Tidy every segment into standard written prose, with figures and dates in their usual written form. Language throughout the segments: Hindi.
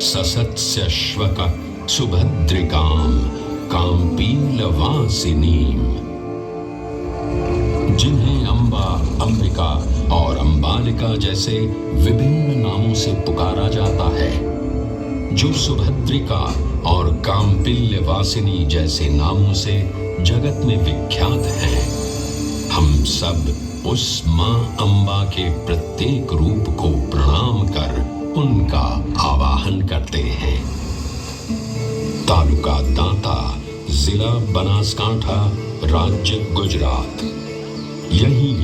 ससत्स्य श्वक सुभद्रिकाम काम्पीलवासिनीम। जिन्हें अम्बा, अंबिका और अंबालिका जैसे विभिन्न नामों से पुकारा जाता है, जो सुभद्रिका और काम्पिल्यवासिनी जैसे नामों से जगत में विख्यात हैं। हम सब उस मां अम्बा के प्रत्येक रूप को प्रणाम कर उनका आवाहन करते हैं। तालुका दांता, जिला बनासकांठा, राज्य गुजरात। यहीं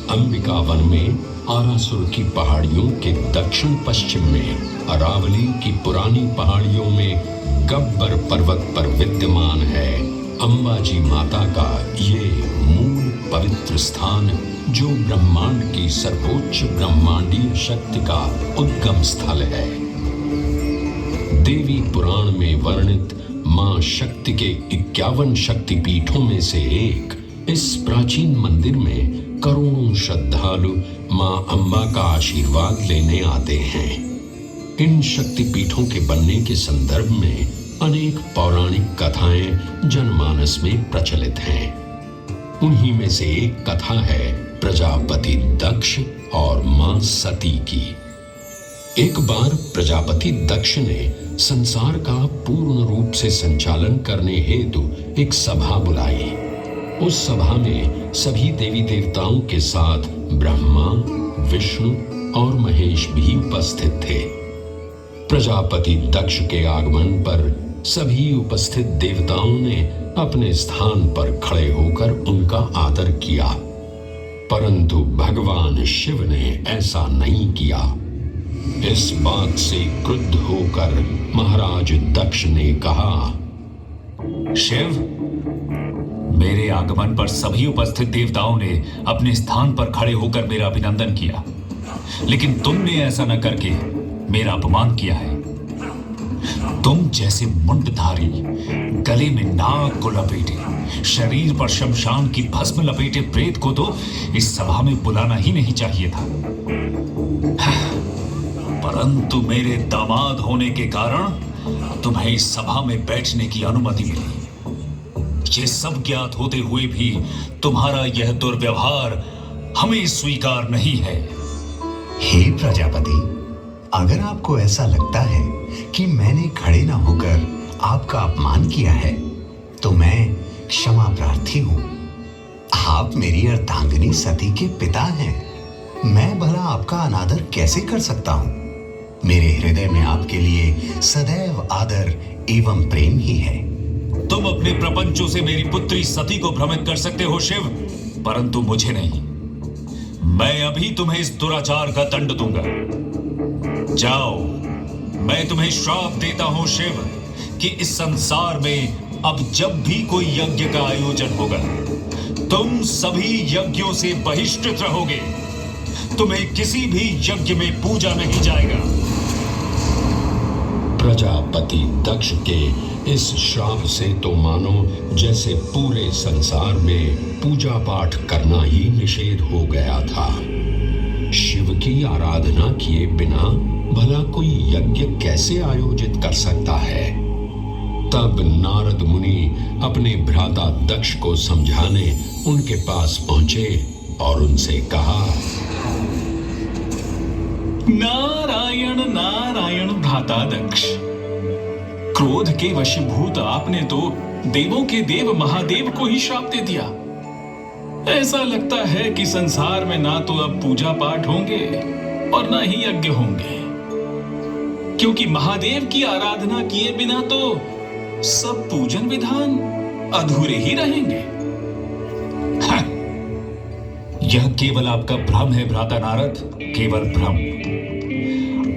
अंबिका वन में आरासुर की पहाड़ियों के दक्षिण पश्चिम में अरावली की पुरानी पहाड़ियों में गब्बर पर्वत पर विद्यमान है अंबाजी माता का ये मूल पवित्र स्थान, जो ब्रह्मांड की सर्वोच्च ब्रह्मांडीय शक्ति का उद्गम स्थल है। देवी पुराण में वर्णित मां शक्ति के 51 शक्तिपीठों में से एक इस प्राचीन मंदिर में करोड़ों श्रद्धालु मां अम्बा का आशीर्वाद लेने आते हैं। इन शक्तिपीठों के बनने के संदर्भ में अनेक पौराणिक कथाएं जनमानस में प्रचलित हैं। उन्हीं में से एक कथा है प्रजापति दक्ष और मां सती की। एक बार प्रजापति दक्ष ने संसार का पूर्ण रूप से संचालन करने हेतु एक सभा बुलाई। उस सभा में सभी देवी देवताओं के साथ ब्रह्मा, विष्णु और महेश भी उपस्थित थे। प्रजापति दक्ष के आगमन पर सभी उपस्थित देवताओं ने अपने स्थान पर खड़े होकर उनका आदर किया, परंतु भगवान शिव ने ऐसा नहीं किया। इस बात से क्रुद्ध होकर महाराज दक्ष ने कहा, शिव, मेरे आगमन पर सभी उपस्थित देवताओं ने अपने स्थान पर खड़े होकर मेरा अभिनंदन किया, लेकिन तुमने ऐसा न करके मेरा अपमान किया है। तुम जैसे मुंडधारी, गले में नाग को लपेटे, शरीर पर शमशान की भस्म लपेटे प्रेत को तो इस सभा में बुलाना ही नहीं चाहिए था। परंतु मेरे दामाद होने के कारण तुम्हें इस सभा में बैठने की अनुमति मिली। ये सब ज्ञात होते हुए भी तुम्हारा यह दुर्व्यवहार हमें स्वीकार नहीं है। हे प्रजापति, अगर आपको ऐसा लगता है कि मैंने खड़े न होकर आपका अपमान किया है, तो मैं क्षमा प्रार्थी हूं। आप मेरी अर्धांगिनी सती के पिता हैं। मैं भला आपका अनादर कैसे कर सकता हूं? मेरे हृदय में आपके लिए सदैव आदर एवं प्रेम ही है। तुम अपने प्रपंचों से मेरी पुत्री सती को भ्रमित कर सकते हो शिव, परंतु मुझे नहीं। मैं अभी तुम्हें इस दुराचार का दंड दूंगा। जाओ, मैं तुम्हें श्राप देता हूं शिव कि इस संसार में अब जब भी कोई यज्ञ का आयोजन होगा, तुम सभी यज्ञों से बहिष्कृत रहोगे। तुम्हें किसी भी यज्ञ में पूजा नहीं जाएगा। प्रजापति दक्ष के इस श्राप से तो मानो जैसे पूरे संसार में पूजा पाठ करना ही निषेध हो गया था। शिव की आराधना किए बिना भला कोई यज्ञ कैसे आयोजित कर सकता है? तब नारद मुनि अपने भ्राता दक्ष को समझाने उनके पास पहुंचे और उनसे कहा, नारायण नारायण भ्राता दक्ष, क्रोध के वशीभूत आपने तो देवों के देव महादेव को ही श्राप दे दिया। ऐसा लगता है कि संसार में ना तो अब पूजा पाठ होंगे और ना ही यज्ञ होंगे, क्योंकि महादेव की आराधना किए बिना तो सब पूजन विधान अधूरे ही रहेंगे। यह केवल आपका भ्रम है भ्राता नारद, केवल भ्रम।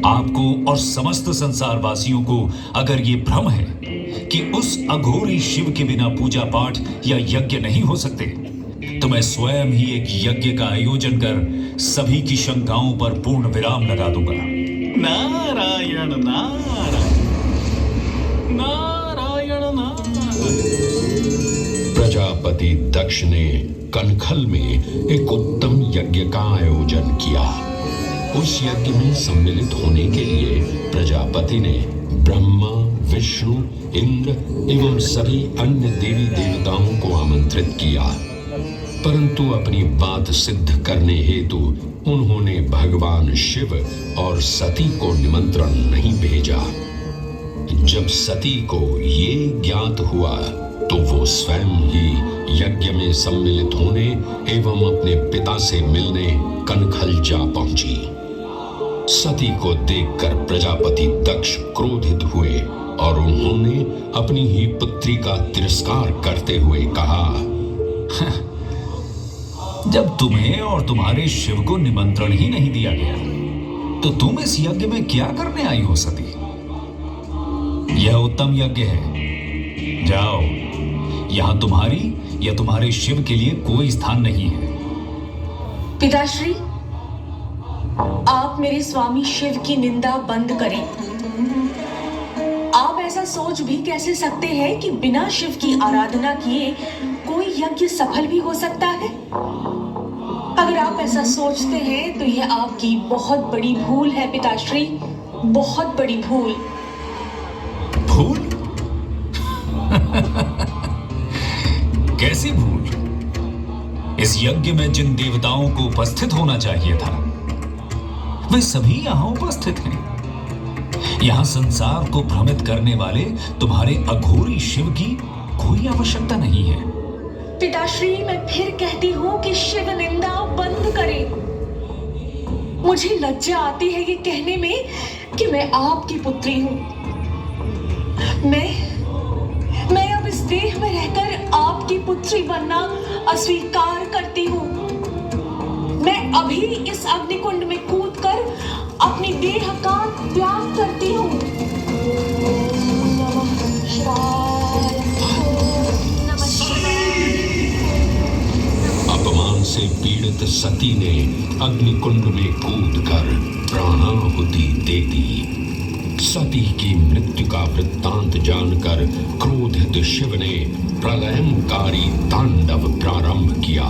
आपको और समस्त संसार वासियों को अगर ये भ्रम है कि उस अघोरी शिव के बिना पूजा पाठ या यज्ञ नहीं हो सकते, तो मैं स्वयं ही एक यज्ञ का आयोजन कर सभी की शंकाओं पर पूर्ण विराम लगा दूंगा। नारायण नारायण नारायण नारायण। प्रजापति दक्ष ने कनखल में एक उत्तम यज्ञ का आयोजन किया। उस यज्ञ में सम्मिलित होने के लिए प्रजापति ने ब्रह्मा, विष्णु, इंद्र एवं सभी अन्य देवी देवताओं को आमंत्रित किया, परंतु अपनी बात सिद्ध करने हेतु उन्होंने भगवान शिव और सती को निमंत्रण नहीं भेजा। जब सती को ये ज्ञात हुआ तो वो स्वयं ही यज्ञ में सम्मिलित होने एवं अपने पिता से मिलने कनखल जा पहुंची। सती को देखकर प्रजापति दक्ष क्रोधित हुए और उन्होंने अपनी ही पुत्री का तिरस्कार करते हुए कहा, जब तुम्हें और तुम्हारे शिव को निमंत्रण ही नहीं दिया गया तो तुम इस यज्ञ में क्या करने आई हो सती? यह उत्तम यज्ञ है, जाओ, यहां तुम्हारी या तुम्हारे शिव के लिए कोई स्थान नहीं है। पिताश्री, आप मेरे स्वामी शिव की निंदा बंद करें। आप ऐसा सोच भी कैसे सकते हैं कि बिना शिव की आराधना किए कोई यज्ञ सफल भी हो सकता है? अगर आप ऐसा सोचते हैं तो यह आपकी बहुत बड़ी भूल है पिताश्री, बहुत बड़ी भूल। भूल? कैसी भूल? इस यज्ञ में जिन देवताओं को उपस्थित होना चाहिए था वे सभी यहां उपस्थित हैं। यहां संसार को भ्रमित करने वाले तुम्हारे अघोरी शिव की कोई आवश्यकता नहीं है। पिताश्री, मैं फिर कहती हूँ कि शिव निंदा बंद करें। मुझे लज्जा आती है ये कहने में कि मैं आपकी पुत्री हूँ। मैं अब इस देह में रहकर आपकी पुत्री बनना अस्वीकार करती हूँ। मैं अभी इस अग्निकुंड में कूदकर अपनी देह का त्याग करती हूँ। अपमान से पीड़ित सती ने अग्निकुंड में कूदकर प्राणाहुति दे दी। सती की मृत्यु का वृत्तांत जानकर क्रोधित शिव ने प्रलयंकारी तांडव प्रारंभ किया।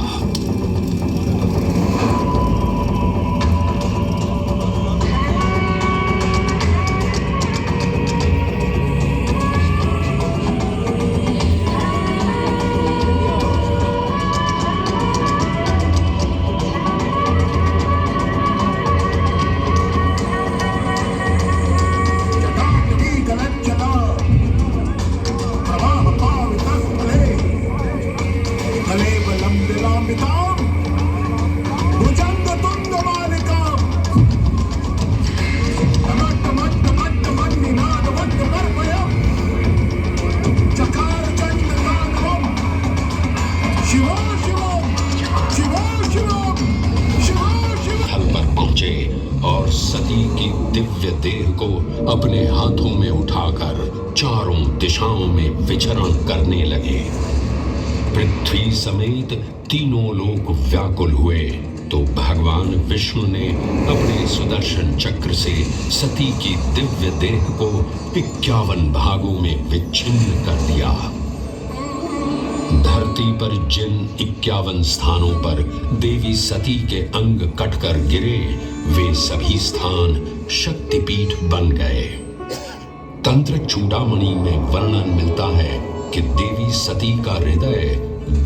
और सती की दिव्य देह को अपने हाथों में उठाकर चारों दिशाओं में विचरण करने लगे। पृथ्वी समेत तीनों लोक व्याकुल हुए तो भगवान विष्णु ने अपने सुदर्शन चक्र से सती की दिव्य देह को 51 भागों में विच्छिन्न कर दिया। धरती पर जिन 51 स्थानों पर देवी सती के अंग कटकर गिरे वे सभी स्थान शक्तिपीठ बन गए। तंत्र चूड़ामणि में वर्णन मिलता है कि देवी सती का हृदय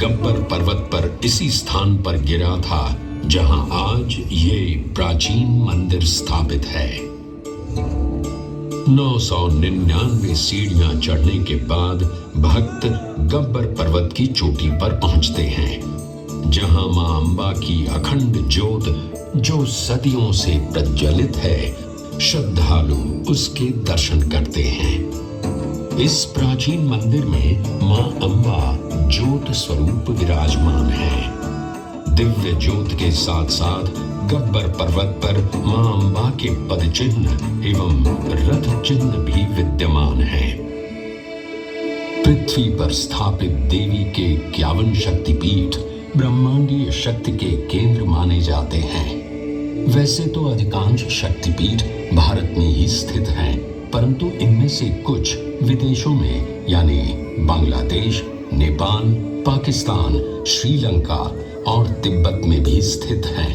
गब्बर पर्वत पर इसी स्थान पर गिरा था जहां आज ये प्राचीन मंदिर स्थापित है। 999 सीढ़ियां चढ़ने के बाद भक्त गब्बर पर्वत की चोटी पर पहुंचते हैं, जहां मां अंबा की अखंड ज्योत जो सदियों से प्रज्वलित है, श्रद्धालु उसके दर्शन करते हैं। इस प्राचीन मंदिर में मां अंबा ज्योत स्वरूप विराजमान है। दिव्य ज्योत के साथ साथ गब्बर पर्वत पर मां अंबा के पद चिन्ह एवं रथ चिन्ह भी विद्यमान है। पृथ्वी पर स्थापित देवी के 51 शक्तिपीठ ब्रह्मांडीय शक्ति के केंद्र माने जाते हैं। वैसे तो अधिकांश शक्तिपीठ भारत में ही स्थित हैं, परंतु इनमें से कुछ विदेशों में यानी बांग्लादेश, नेपाल, पाकिस्तान, श्रीलंका और तिब्बत में भी स्थित हैं।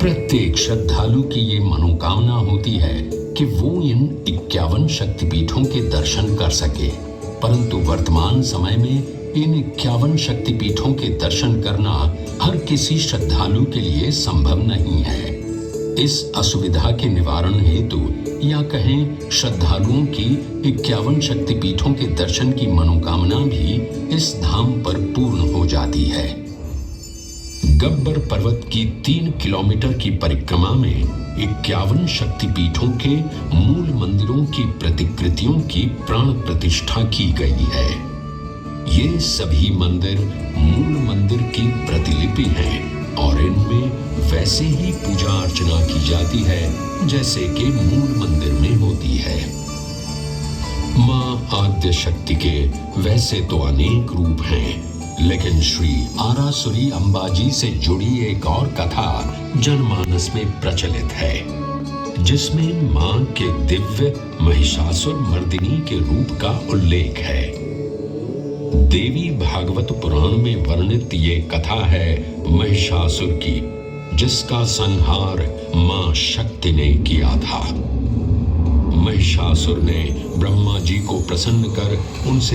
प्रत्येक श्रद्धालु की ये मनोकामना होती है कि वो इन 51 शक्तिपीठों के दर्शन कर सके, परंतु वर्तमान समय में इन 51 शक्तिपीठों के दर्शन करना हर किसी श्रद्धालु के लिए संभव नहीं है। इस असुविधा के निवारण हेतु या कहें श्रद्धालुओं की 51 शक्तिपीठों के दर्शन की मनोकामना भी इस धाम पर पूर्ण हो जाती है। गब्बर पर्वत की 3 किलोमीटर की परिक्रमा में 51 शक्तिपीठों के मूल मंदिरों की प्रतिकृतियों की प्राण प्रतिष्ठा की गई है। ये सभी मंदिर मूल मंदिर की प्रतिलिपि हैं और इनमें वैसे ही पूजा अर्चना की जाती है जैसे कि मूल मंदिर में होती है। मां आद्य शक्ति के वैसे तो अनेक रूप हैं, लेकिन श्री आरासुरी अंबाजी से जुड़ी एक और कथा जनमानस में प्रचलित है, जिसमें मां के दिव्य महिषासुर मर्दिनी के रूप का उल्लेख है। देवी भागवत पुराण में वर्णित ये कथा है महिषासुर की, जिसका संहार मां शक्ति ने किया था। महिषासुर ने ब्रह्मा जी को प्रसन्न कर उनसे